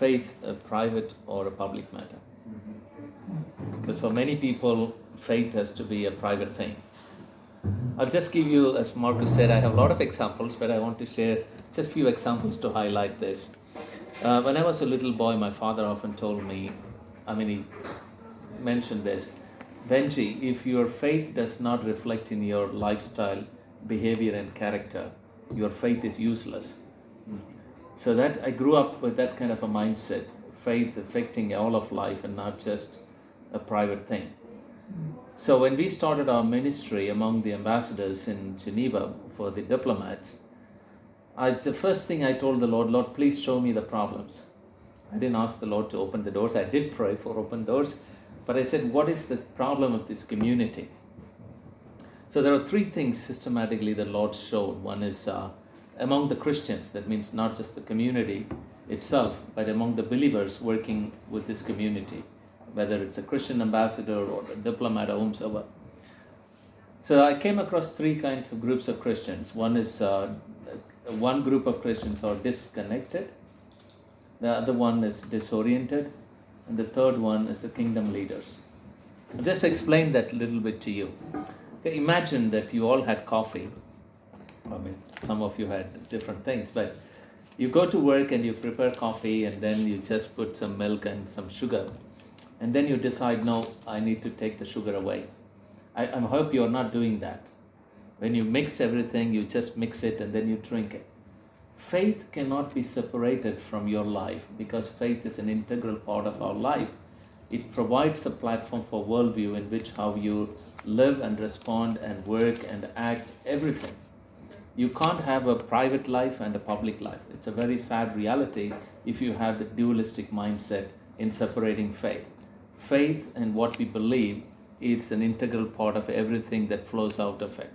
faith a private or a public matter? Because for many people, faith has to be a private thing. I'll just give you, as Marcus said, I have a lot of examples, but I want to share just a few examples to highlight this. When I was a little boy, my father often told me, he mentioned this, Benji, if your faith does not reflect in your lifestyle, behavior, and character, your faith is useless. So that I grew up with that kind of a mindset, faith affecting all of life and not just a private thing. So when we started our ministry among the ambassadors in Geneva for the diplomats, the first thing I told the Lord, please show me the problems. I didn't ask the Lord to open the doors. I did pray for open doors, but I said, what is the problem of this community? So there are three things systematically the Lord showed. One is among the Christians, that means not just the community itself, but among the believers working with this community, whether it's a Christian ambassador or a diplomat or whomsoever. So I came across three kinds of groups of Christians. One is one group of Christians are disconnected, the other one is disoriented, and the third one is the kingdom leaders. I'll just explain that a little bit to you. Okay, imagine that you all had coffee. Some of you had different things, but you go to work and you prepare coffee and then you just put some milk and some sugar. And then you decide, no, I need to take the sugar away. I hope you're not doing that. When you mix everything, you just mix it and then you drink it. Faith cannot be separated from your life because faith is an integral part of our life. It provides a platform for worldview in which how you live and respond and work and act, everything. You can't have a private life and a public life. It's a very sad reality if you have the dualistic mindset in separating faith. Faith and what we believe is an integral part of everything that flows out of it.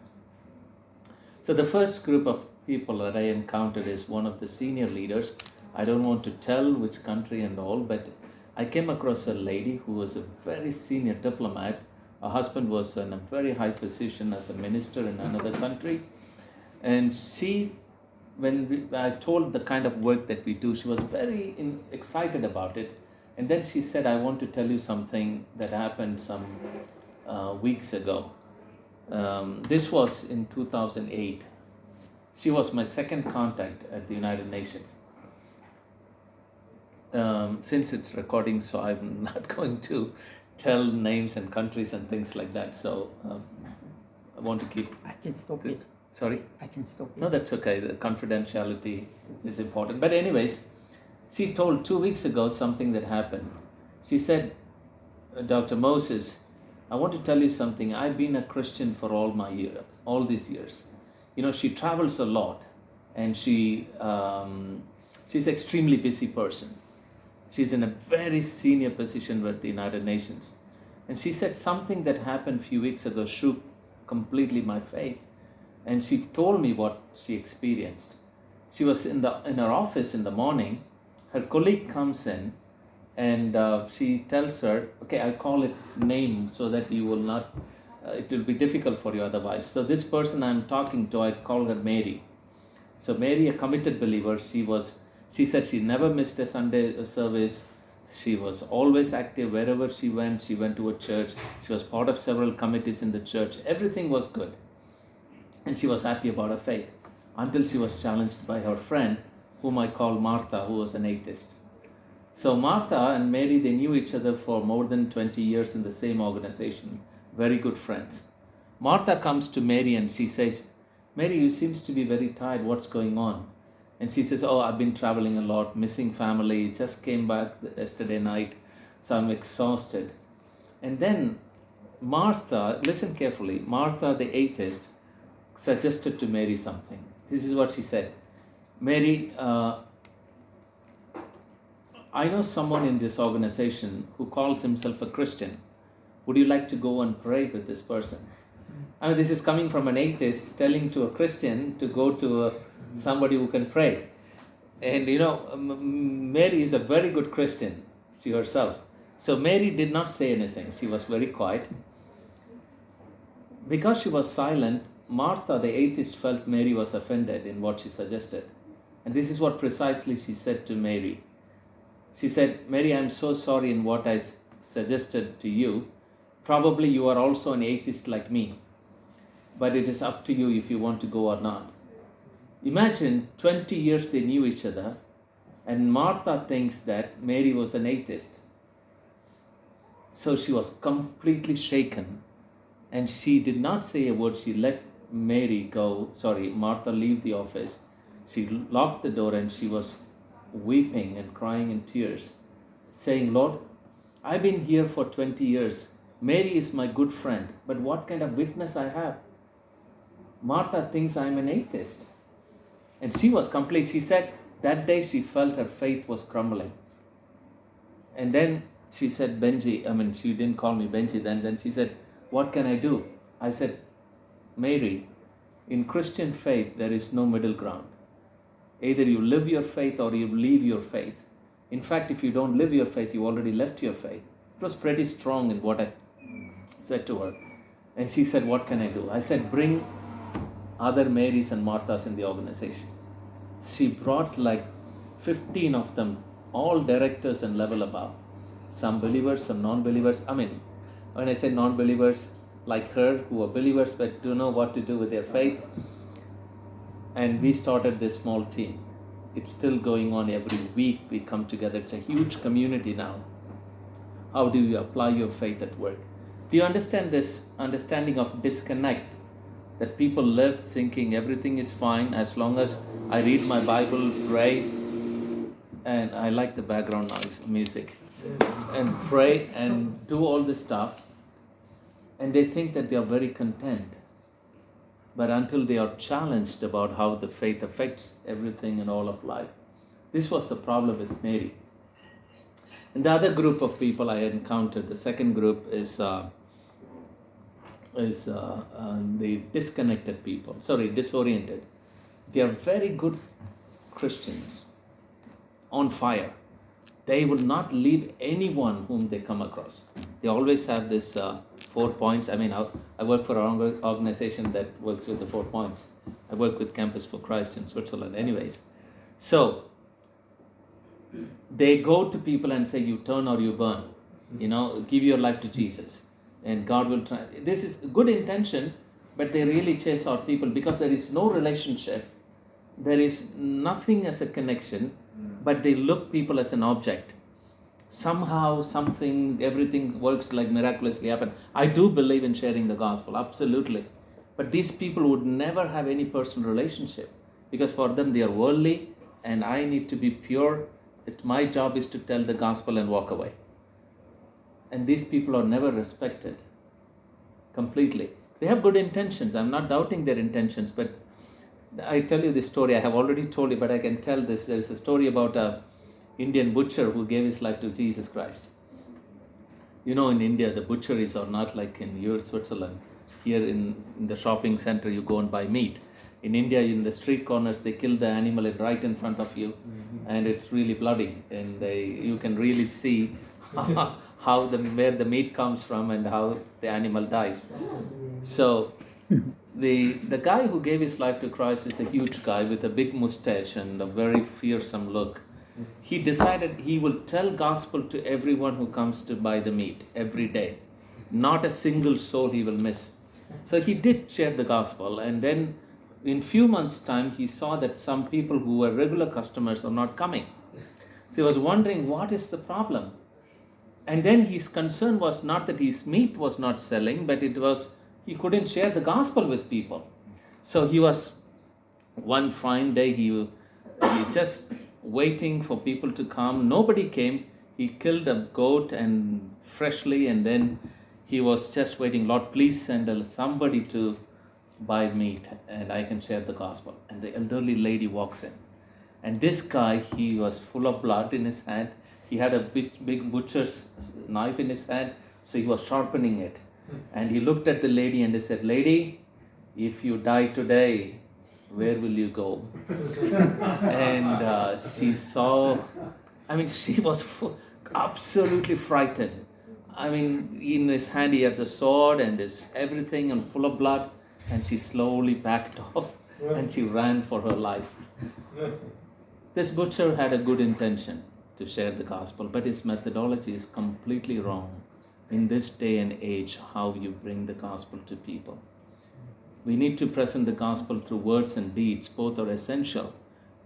So the first group of people that I encountered is one of the senior leaders. I don't want to tell which country and all, but I came across a lady who was a very senior diplomat. Her husband was in a very high position as a minister in another country. And I told the kind of work that we do, she was very excited about it. And then she said, I want to tell you something that happened some weeks ago. This was in 2008. She was my second contact at the United Nations. Since it's recording, so I'm not going to tell names and countries and things like that. So I want to keep... I can stop it. Sorry? I can stop it. No, that's okay. The confidentiality is important. But anyways, she told 2 weeks ago something that happened. She said, Dr. Moses, I want to tell you something. I've been a Christian for all these years. She travels a lot and she's an extremely busy person. She's in a very senior position with the United Nations. And she said something that happened a few weeks ago shook completely my faith. And she told me what she experienced. She was in her office in the morning. Her colleague comes in and she tells her, okay, I'll call it name so that you will not, it will be difficult for you otherwise. So this person I'm talking to, I call her Mary. So Mary, a committed believer, she said she never missed a Sunday service. She was always active wherever she went. She went to a church. She was part of several committees in the church. Everything was good. And she was happy about her faith until she was challenged by her friend, whom I call Martha, who was an atheist. So Martha and Mary, they knew each other for more than 20 years in the same organization. Very good friends. Martha comes to Mary and she says, Mary, you seems to be very tired. What's going on? And she says, oh, I've been traveling a lot, missing family, just came back yesterday night, so I'm exhausted. And then Martha, listen carefully, Martha the atheist suggested to Mary something. This is what she said. Mary, I know someone in this organization who calls himself a Christian. Would you like to go and pray with this person? This is coming from an atheist telling to a Christian to go to somebody who can pray. And Mary is a very good Christian, she herself. So Mary did not say anything. She was very quiet. Because she was silent, Martha, the atheist, felt Mary was offended in what she suggested. And this is what precisely she said to Mary. She said, Mary, I'm so sorry in what I suggested to you. Probably you are also an atheist like me, but it is up to you if you want to go or not. Imagine 20 years they knew each other, and Martha thinks that Mary was an atheist. So she was completely shaken, and she did not say a word. She let Martha leave the office. She locked the door and she was weeping and crying in tears, saying, Lord, I've been here for 20 years. Mary is my good friend, but what kind of witness I have? Martha thinks I'm an atheist. And she was complete. She said that day she felt her faith was crumbling. And then she said, Benji, she didn't call me Benji then she said, what can I do? I said, Mary, in Christian faith, there is no middle ground. Either you live your faith or you leave your faith. In fact, if you don't live your faith, you already left your faith. It was pretty strong in what I said to her. And she said, what can I do? I said, bring other Marys and Marthas in the organization. She brought like 15 of them, all directors and level above. Some believers, some non-believers. When I say non-believers, like her, who are believers but don't know what to do with their faith. And we started this small team. It's still going on every week. We come together. It's a huge community now. How do you apply your faith at work? Do you understand this understanding of disconnect? That people live thinking everything is fine as long as I read my Bible, pray, and I like the background noise, music, and pray and do all this stuff, and they think that they are very content. But until they are challenged about how the faith affects everything in all of life. This was the problem with Mary. And the other group of people I encountered, the second group is the disoriented. They are very good Christians, on fire. They will not leave anyone whom they come across. They always have this 4 points. I work for an organization that works with the 4 points. I work with Campus for Christ in Switzerland anyways. So they go to people and say, you turn or you burn. Give your life to Jesus. And God will try. This is good intention, but they really chase out people because there is no relationship. There is nothing as a connection, but they look people as an object. Somehow, everything works like miraculously happen. I do believe in sharing the gospel, absolutely. But these people would never have any personal relationship because for them they are worldly and I need to be pure. My job is to tell the gospel and walk away. And these people are never respected completely. They have good intentions. I'm not doubting their intentions, but I tell you this story. I have already told you, but I can tell this. There is a story about an Indian butcher who gave his life to Jesus Christ. In India, the butcheries are not like in Switzerland. Here in the shopping center, you go and buy meat. In India, in the street corners, they kill the animal right in front of you, and it's really bloody, and you can really see where the meat comes from and how the animal dies. So the guy who gave his life to Christ is a huge guy with a big mustache and a very fearsome look. He decided he will tell gospel to everyone who comes to buy the meat every day. Not a single soul he will miss. So he did share the gospel, and then in few months' time he saw that some people who were regular customers are not coming. So he was wondering what is the problem. And then his concern was not that his meat was not selling, but it was he couldn't share the gospel with people. So he was, one fine day, he just waiting for people to come. Nobody came. He killed a goat and freshly, and then he was just waiting. Lord, please send somebody to buy meat and I can share the gospel. And the elderly lady walks in. And this guy, he was full of blood in his hand. He had a big butcher's knife in his hand, so he was sharpening it. And he looked at the lady and he said, lady, if you die today, where will you go? And she saw, she was absolutely frightened. In his hand he had the sword and everything and full of blood. And she slowly backed off and she ran for her life. This butcher had a good intention to share the gospel, but his methodology is completely wrong in this day and age, how you bring the gospel to people. We need to present the gospel through words and deeds. Both are essential,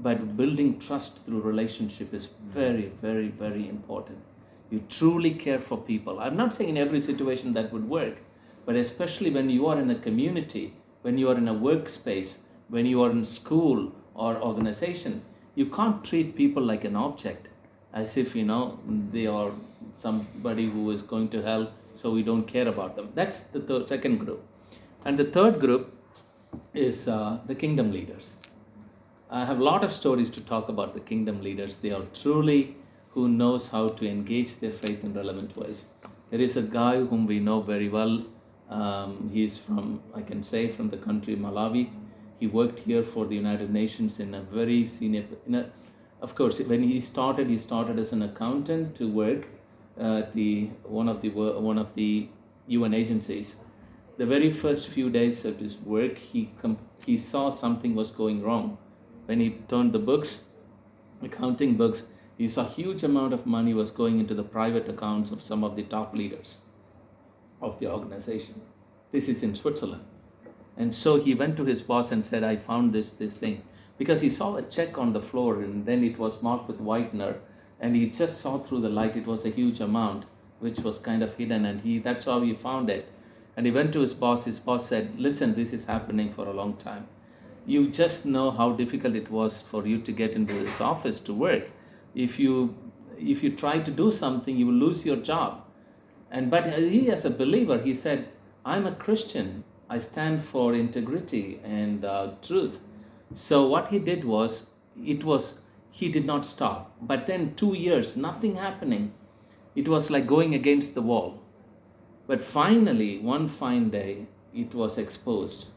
but building trust through relationship is very, very, very important. You truly care for people. I'm not saying in every situation that would work, but especially when you are in a community, when you are in a workspace, when you are in school or organization, you can't treat people like an object, as if, they are somebody who is going to hell, so we don't care about them. That's the second group. And the third group is the kingdom leaders. I have a lot of stories to talk about the kingdom leaders. They are truly who knows how to engage their faith in relevant ways. There is a guy whom we know very well. He's from the country Malawi. He worked here for the United Nations in a very senior. Of course, when he started as an accountant to work at one of the UN agencies. The very first few days of his work, he saw something was going wrong. When he turned the books, accounting books, he saw a huge amount of money was going into the private accounts of some of the top leaders of the organization. This is in Switzerland. And so he went to his boss and said, I found this thing. Because he saw a check on the floor and then it was marked with whitener, and he just saw through the light it was a huge amount which was kind of hidden, and that's how he found it. And he went to his boss. His boss said, listen, this is happening for a long time. You just know how difficult it was for you to get into this office to work. If you try to do something, you will lose your job. But he, as a believer, he said, I'm a Christian. I stand for integrity and truth. So what he did was, he did not stop. But then 2 years, nothing happening. It was like going against the wall. But finally, one fine day, it was exposed.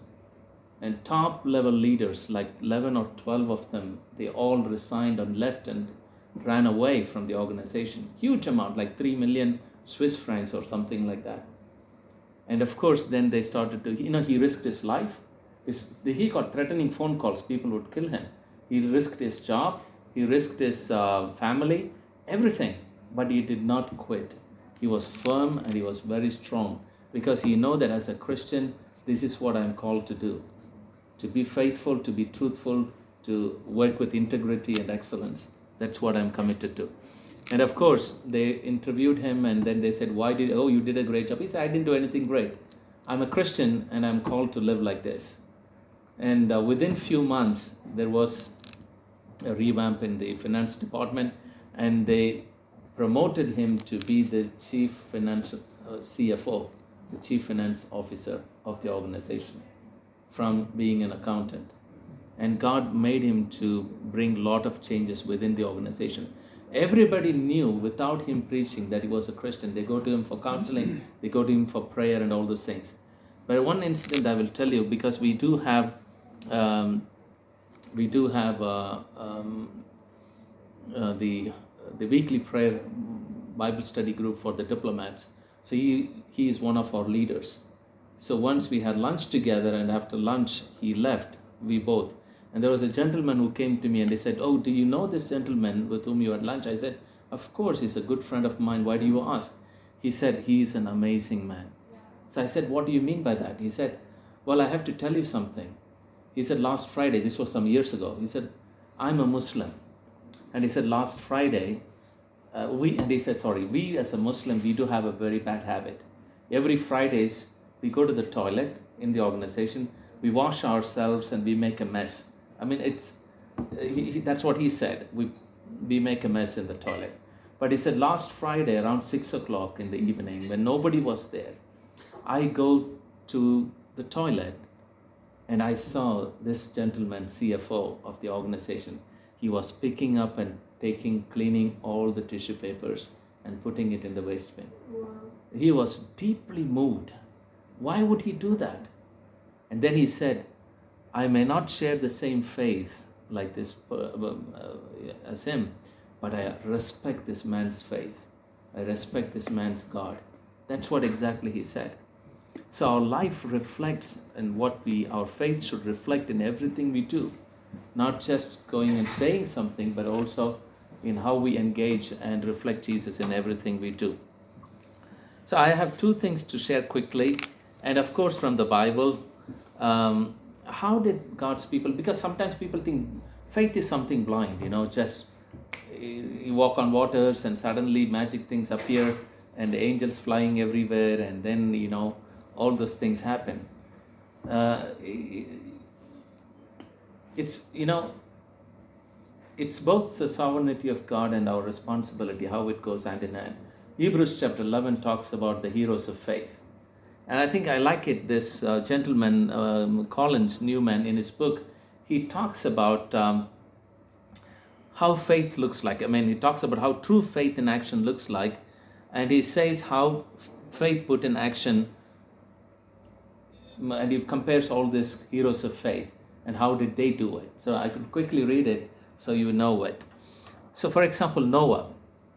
And top level leaders, like 11 or 12 of them, they all resigned and left and ran away from the organization. Huge amount, like 3 million Swiss francs or something like that. And of course, then they started to, he risked his life. He got threatening phone calls. People would kill him. He risked his job. He risked his family, everything. But he did not quit. He was firm and he was very strong, because he knew that as a Christian, this is what I'm called to do. To be faithful, to be truthful, to work with integrity and excellence. That's what I'm committed to. And of course, they interviewed him and then they said, you did a great job. He said, I didn't do anything great. I'm a Christian and I'm called to live like this. And within few months, there was a revamp in the finance department, and they promoted him to be the chief financial CFO, the chief finance officer of the organization, from being an accountant. And God made him to bring a lot of changes within the organization. Everybody knew without him preaching that he was a Christian. They go to him for counseling, they go to him for prayer and all those things. But one incident I will tell you, because we do have the weekly prayer Bible study group for the diplomats. So he is one of our leaders. So once we had lunch together, and after lunch he left, we both. And there was a gentleman who came to me and he said, oh, do you know this gentleman with whom you had lunch? I said, of course, he's a good friend of mine. Why do you ask? He said, he's an amazing man. So I said, what do you mean by that? He said, well, I have to tell you something. He said, last Friday, this was some years ago, he said, I'm a Muslim. And he said, last Friday, we as a Muslim, we do have a very bad habit. Every Fridays, we go to the toilet in the organization, we wash ourselves and we make a mess. I mean, that's what he said. We make a mess in the toilet. But he said, last Friday around 6 o'clock in the evening, when nobody was there, I go to the toilet and I saw this gentleman, CFO of the organization. He was picking up and cleaning all the tissue papers and putting it in the waste bin. Wow. He was deeply moved. Why would he do that? And then he said, I may not share the same faith like this as him, but I respect this man's faith. I respect this man's God. That's what exactly he said. So our life reflects, and our faith should reflect in everything we do. Not just going and saying something, but also in how we engage and reflect Jesus in everything we do. So I have two things to share quickly, and of course from the Bible. How did God's people, because sometimes people think faith is something blind, just you walk on waters and suddenly magic things appear and angels flying everywhere, and then all those things happen. It's it's both the sovereignty of God and our responsibility, how it goes hand in hand. Hebrews chapter 11 talks about the heroes of faith. And I think I like it. This gentleman, Collins Newman, in his book, he talks about how faith looks like. He talks about how true faith in action looks like. And he says how faith put in action, and he compares all these heroes of faith and how did they do it. So I could quickly read it so you know it. So for example, Noah.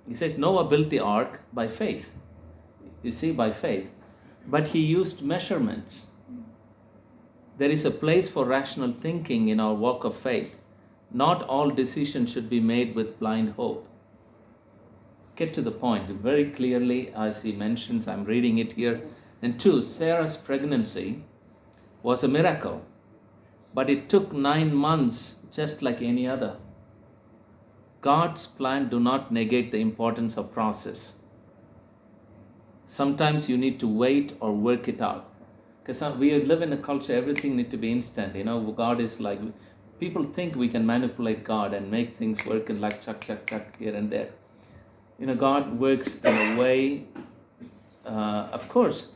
He says Noah built the ark by faith. You see, by faith. But he used measurements. There is a place for rational thinking in our walk of faith. Not all decisions should be made with blind hope. Get to the point very clearly, as he mentions. I'm reading it here. And 2, Sarah's pregnancy was a miracle, but it took 9 months just like any other. God's plan do not negate the importance of process. Sometimes you need to wait or work it out. Because we live in a culture, everything needs to be instant. God is like, people think we can manipulate God and make things work in like chuck here and there. God works in a way, of course,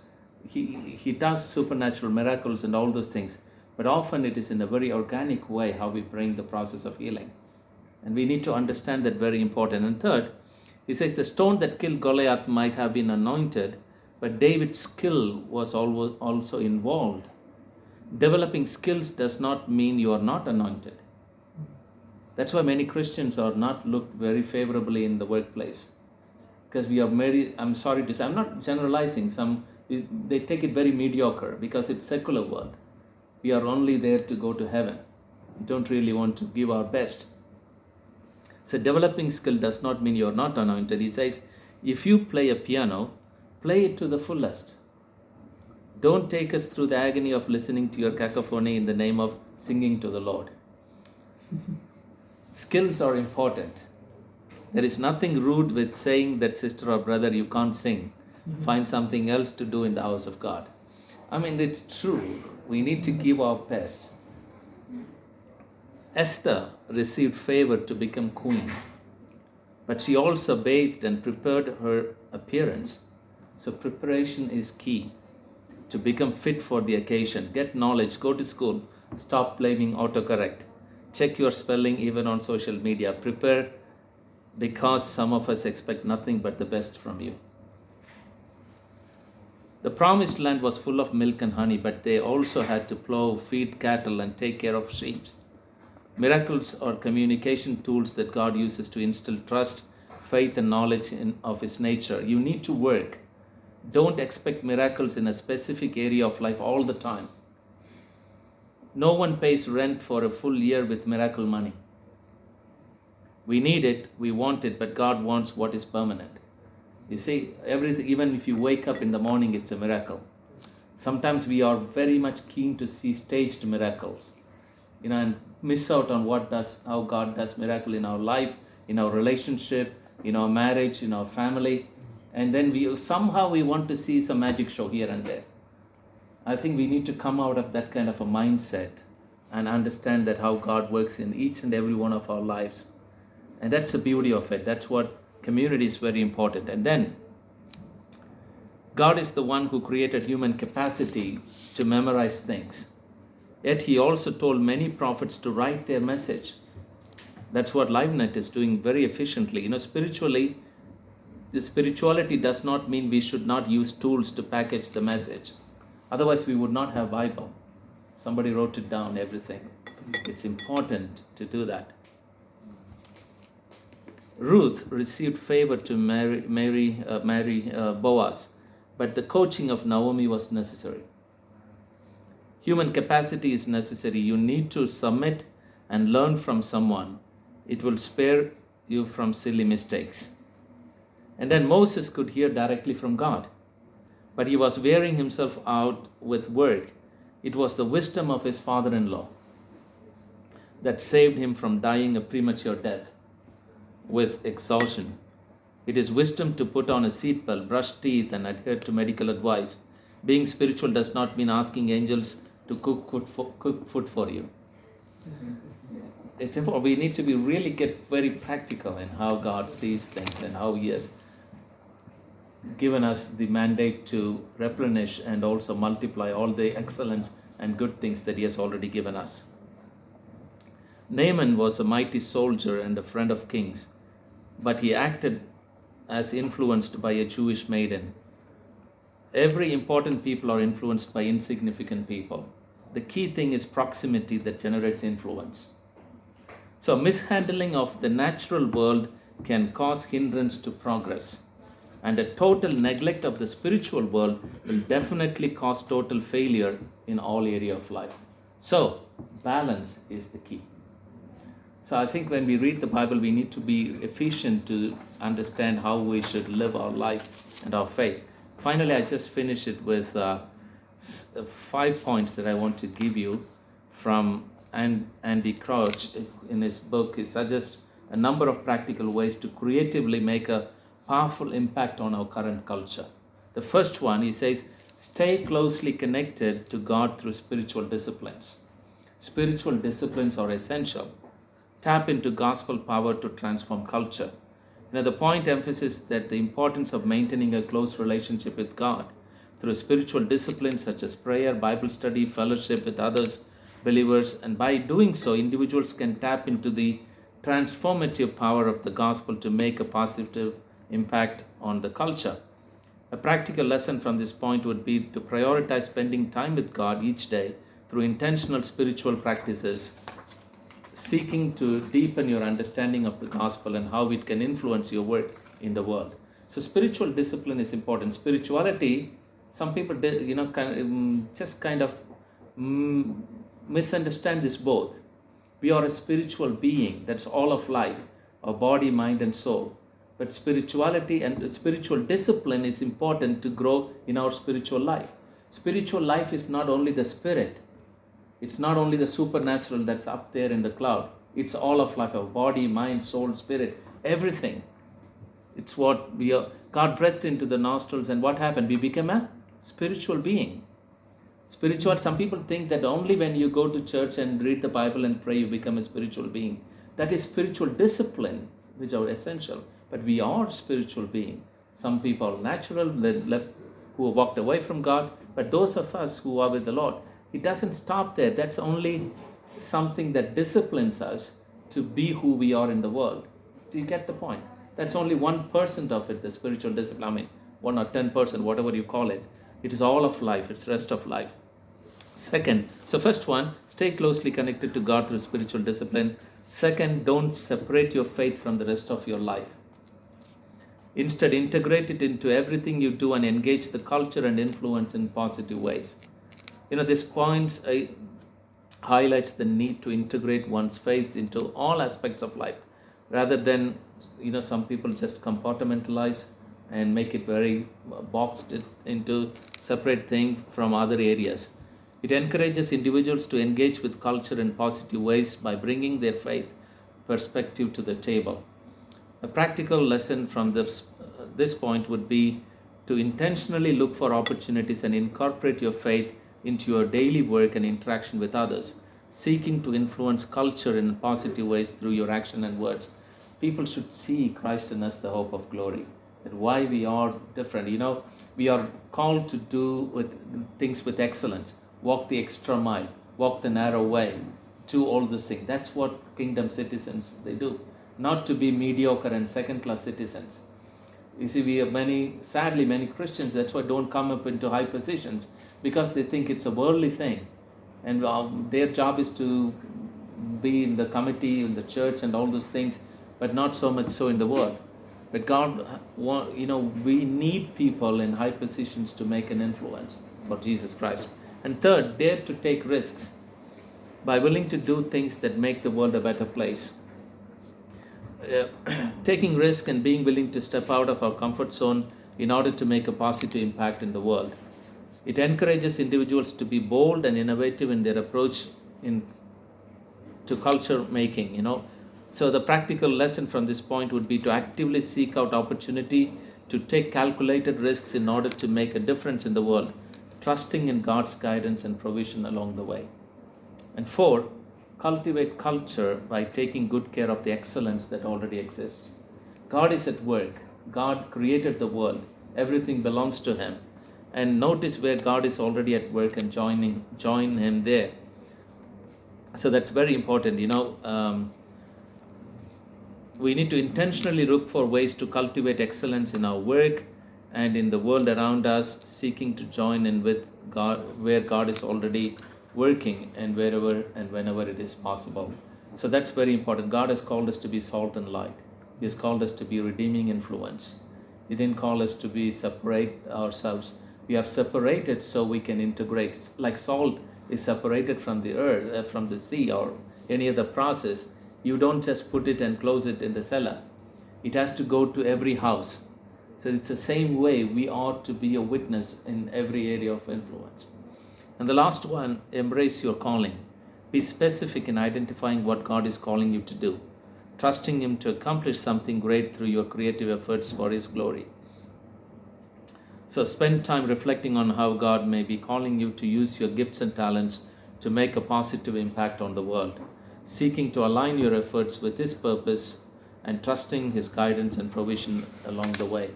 He does supernatural miracles and all those things. But often it is in a very organic way how we bring the process of healing. And we need to understand that, very important. And 3rd, he says the stone that killed Goliath might have been anointed, but David's skill was also involved. Developing skills does not mean you are not anointed. That's why many Christians are not looked very favorably in the workplace. Because we are very, I'm sorry to say, I'm not generalizing, they take it very mediocre because it's secular world. We are only there to go to heaven. We don't really want to give our best. So developing skill does not mean you're not anointed. He says, if you play a piano, play it to the fullest. Don't take us through the agony of listening to your cacophony in the name of singing to the Lord. Skills are important. There is nothing rude with saying that, sister or brother, you can't sing. Find something else to do in the house of God. It's true. We need to give our best. Esther received favor to become queen, but she also bathed and prepared her appearance. So preparation is key to become fit for the occasion. Get knowledge, go to school, stop blaming autocorrect. Check your spelling even on social media. Prepare, because some of us expect nothing but the best from you. The promised land was full of milk and honey, but they also had to plow, feed cattle, and take care of sheep. Miracles are communication tools that God uses to instill trust, faith, and knowledge of His nature. You need to work. Don't expect miracles in a specific area of life all the time. No one pays rent for a full year with miracle money. We need it, we want it, but God wants what is permanent. You see, everything, even if you wake up in the morning, it's a miracle. Sometimes we are very much keen to see staged miracles, and miss out on how God does miracle in our life, in our relationship, in our marriage, in our family. And then we want to see some magic show here and there. I think we need to come out of that kind of a mindset and understand that how God works in each and every one of our lives. And that's the beauty of it. That's what community is very important. And then God is the one who created human capacity to memorize things. Yet He also told many prophets to write their message. That's what LiveNet is doing very efficiently. Spiritually, the spirituality does not mean we should not use tools to package the message. Otherwise, we would not have Bible. Somebody wrote it down, everything. It's important to do that. Ruth received favor to marry Boaz, but the coaching of Naomi was necessary. Human capacity is necessary. You need to submit and learn from someone. It will spare you from silly mistakes. And then Moses could hear directly from God, but he was wearing himself out with work. It was the wisdom of his father-in-law that saved him from dying a premature death with exhaustion. It is wisdom to put on a seatbelt, brush teeth, and adhere to medical advice. Being spiritual does not mean asking angels to cook food for you. It's important. We need to really get very practical in how God sees things and how He has given us the mandate to replenish and also multiply all the excellence and good things that He has already given us. Naaman was a mighty soldier and a friend of kings, but he acted as influenced by a Jewish maiden. Every important people are influenced by insignificant people. The key thing is proximity that generates influence. So mishandling of the natural world can cause hindrance to progress, and a total neglect of the spiritual world will definitely cause total failure in all area of life. So balance is the key. So I think when we read the Bible, we need to be efficient to understand how we should live our life and our faith. Finally, I just finish it with 5 points that I want to give you from Andy Crouch. In his book, he suggests a number of practical ways to creatively make a powerful impact on our current culture. The first one, he says, stay closely connected to God through spiritual disciplines. Spiritual disciplines are essential. Tap into gospel power to transform culture. The point emphasizes that the importance of maintaining a close relationship with God through spiritual disciplines such as prayer, Bible study, fellowship with others, believers, and by doing so, individuals can tap into the transformative power of the gospel to make a positive impact on the culture. A practical lesson from this point would be to prioritize spending time with God each day through intentional spiritual practices, seeking to deepen your understanding of the gospel and how it can influence your work in the world. So spiritual discipline is important. Spirituality, some people misunderstand this both. We are a spiritual being, that's all of life, our body, mind, and soul. But spirituality and spiritual discipline is important to grow in our spiritual life. Spiritual life is not only the spirit, it's not only the supernatural that's up there in the cloud. It's all of life, our body, mind, soul, spirit, everything. It's what we are. God breathed into the nostrils, and what happened? We became a spiritual being. Spiritual, some people think that only when you go to church and read the Bible and pray, you become a spiritual being. That is spiritual discipline, which are essential. But we are spiritual being. Some people are natural, who have walked away from God. But those of us who are with the Lord, it doesn't stop there. That's only something that disciplines us to be who we are in the world. Do you get the point? That's only 1% of it, the spiritual discipline. I mean, 1 or 10%, whatever you call it. It is all of life. It's rest of life. Second, so first one, stay closely connected to God through spiritual discipline. Second, don't separate your faith from the rest of your life. Instead, integrate it into everything you do and engage the culture and influence in positive ways. This point highlights the need to integrate one's faith into all aspects of life, rather than, some people just compartmentalize and make it very boxed into separate thing from other areas. It encourages individuals to engage with culture in positive ways by bringing their faith perspective to the table. A practical lesson from this point would be to intentionally look for opportunities and incorporate your faith into your daily work and interaction with others, seeking to influence culture in positive ways through your action and words. People should see Christ in us, the hope of glory, and why we are different. We are called to do things with excellence, walk the extra mile, walk the narrow way, do all these things. That's what kingdom citizens, they do. Not to be mediocre and second-class citizens. You see, we have sadly many Christians, that's why don't come up into high positions, because they think it's a worldly thing. And their job is to be in the committee, in the church and all those things, but not so much so in the world. But God, we need people in high positions to make an influence for Jesus Christ. And third, dare to take risks by willing to do things that make the world a better place. taking risk and being willing to step out of our comfort zone in order to make a positive impact in the world. It encourages individuals to be bold and innovative in their approach to culture making, So the practical lesson from this point would be to actively seek out opportunity to take calculated risks in order to make a difference in the world, trusting in God's guidance and provision along the way. And 4, cultivate culture by taking good care of the excellence that already exists. God is at work. God created the world. Everything belongs to Him. And notice where God is already at work and join Him there. So that's very important. We need to intentionally look for ways to cultivate excellence in our work and in the world around us, seeking to join in with God where God is already working and wherever and whenever it is possible. So that's very important. God has called us to be salt and light. He has called us to be redeeming influence. He didn't call us to be separate ourselves. We are separated so we can integrate. It's like salt is separated from the earth, from the sea or any other process. You don't just put it and close it in the cellar. It has to go to every house. So it's the same way we ought to be a witness in every area of influence. And the last one, embrace your calling. Be specific in identifying what God is calling you to do, trusting Him to accomplish something great through your creative efforts for His glory. So spend time reflecting on how God may be calling you to use your gifts and talents to make a positive impact on the world, seeking to align your efforts with His purpose and trusting His guidance and provision along the way.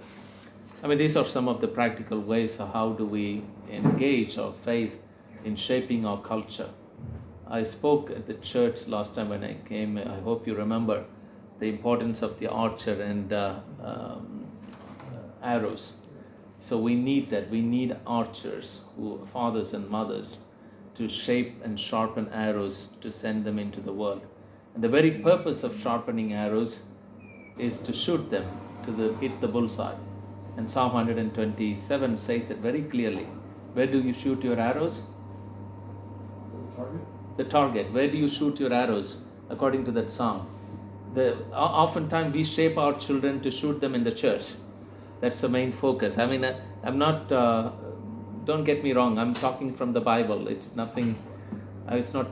These are some of the practical ways of how do we engage our faith in shaping our culture. I spoke at the church last time when I came. I hope you remember the importance of the archer and arrows. So we need that. We need archers, fathers and mothers, to shape and sharpen arrows to send them into the world. And the very purpose of sharpening arrows is to shoot them, to hit the bullseye. And Psalm 127 says that very clearly. Where do you shoot your arrows? The target. Where do you shoot your arrows? According to that psalm. Oftentimes we shape our children to shoot them in the church. That's the main focus. I'm not, don't get me wrong, I'm talking from the Bible. It's not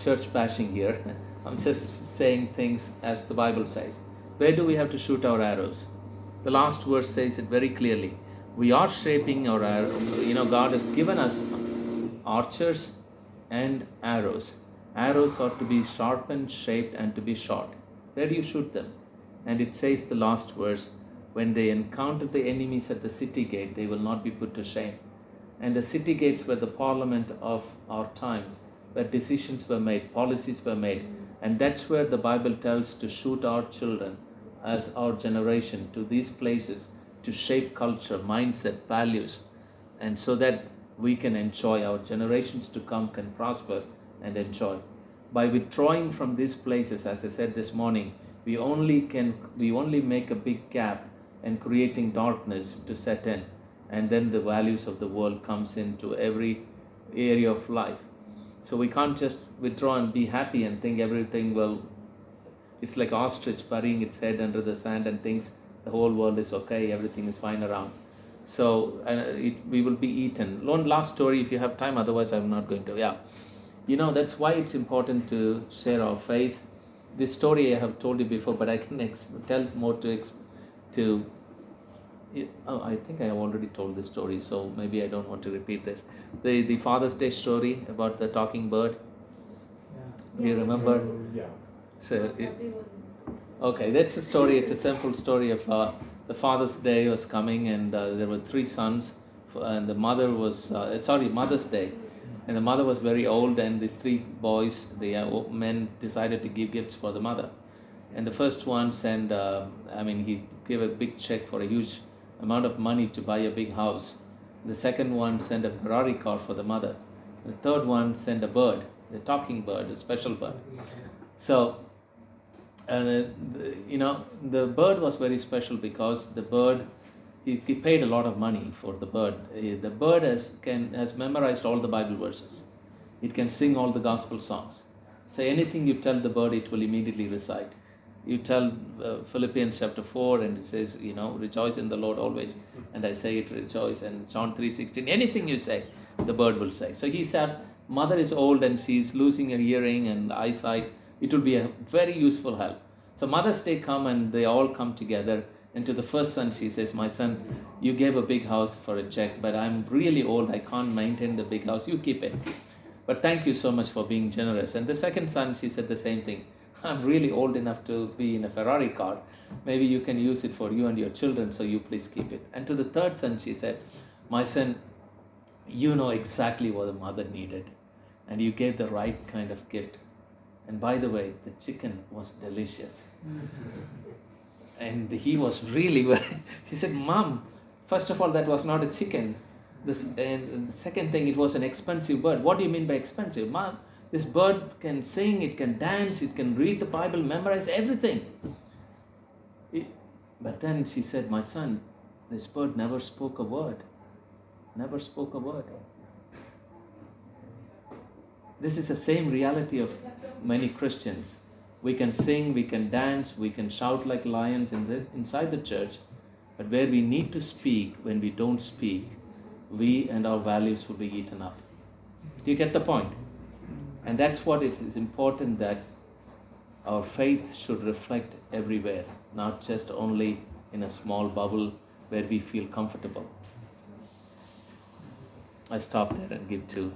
church bashing here. I'm just saying things as the Bible says. Where do we have to shoot our arrows? The last verse says it very clearly. We are shaping our arrows. God has given us archers and arrows. Arrows are to be sharpened, shaped, and to be shot. Where do you shoot them? And it says the last verse, when they encounter the enemies at the city gate, they will not be put to shame. And the city gates were the parliament of our times, where decisions were made, policies were made. And that's where the Bible tells to shoot our children as our generation to these places to shape culture, mindset, values, and so that we can enjoy, our generations to come can prosper and enjoy. By withdrawing from these places, as I said this morning, we only make a big gap and creating darkness to set in, and then the values of the world comes into every area of life. So we can't just withdraw and be happy and think everything will. It's like ostrich burying its head under the sand and thinks the whole world is okay, everything is fine around. So we will be eaten. One last story if you have time, otherwise I'm not going to. That's why it's important to share our faith. This story I have told you before, but I can tell more I think I have already told this story, so maybe I don't want to repeat this. The Father's Day story about the talking bird. Do you remember? Yeah. So, okay, that's the story. It's a simple story of the Father's Day was coming, and there were 3 sons, and the mother was Mother's Day, and the mother was very old, and these 3 boys, the men, decided to give gifts for the mother. And the first one sent, he gave a big check for a huge amount of money to buy a big house. The second one sent a Ferrari car for the mother. The third one sent a bird, the talking bird, a special bird. So, the bird was very special because the bird, he paid a lot of money for the bird. The bird has memorized all the Bible verses. It can sing all the gospel songs. So anything you tell the bird, it will immediately recite. You tell Philippians chapter 4 and it says, rejoice in the Lord always. And I say it, rejoice. And John 3:16, anything you say, the bird will say. So he said, mother is old and she's losing her hearing and eyesight. It will be a very useful help. So Mother's Day come and they all come together. And to the first son, she says, my son, you gave a big house for a check, but I'm really old. I can't maintain the big house. You keep it. But thank you so much for being generous. And the second son, she said the same thing. I'm really old enough to be in a Ferrari car. Maybe you can use it for you and your children, so you please keep it. And to the third son, she said, my son, you know exactly what the mother needed. And you gave the right kind of gift. And by the way, the chicken was delicious. And he was really very, he said, Mom, first of all, that was not a chicken. And the second thing, it was an expensive bird. What do you mean by expensive? Mom, this bird can sing, it can dance, it can read the Bible, memorize everything. But then she said, my son, this bird never spoke a word. Never spoke a word. This is the same reality of many Christians. We can sing, we can dance, we can shout like lions inside the church, but where we need to speak, when we don't speak, we and our values will be eaten up. Do you get the point? And that's what it is important, that our faith should reflect everywhere, not just only in a small bubble where we feel comfortable. I stop there and give to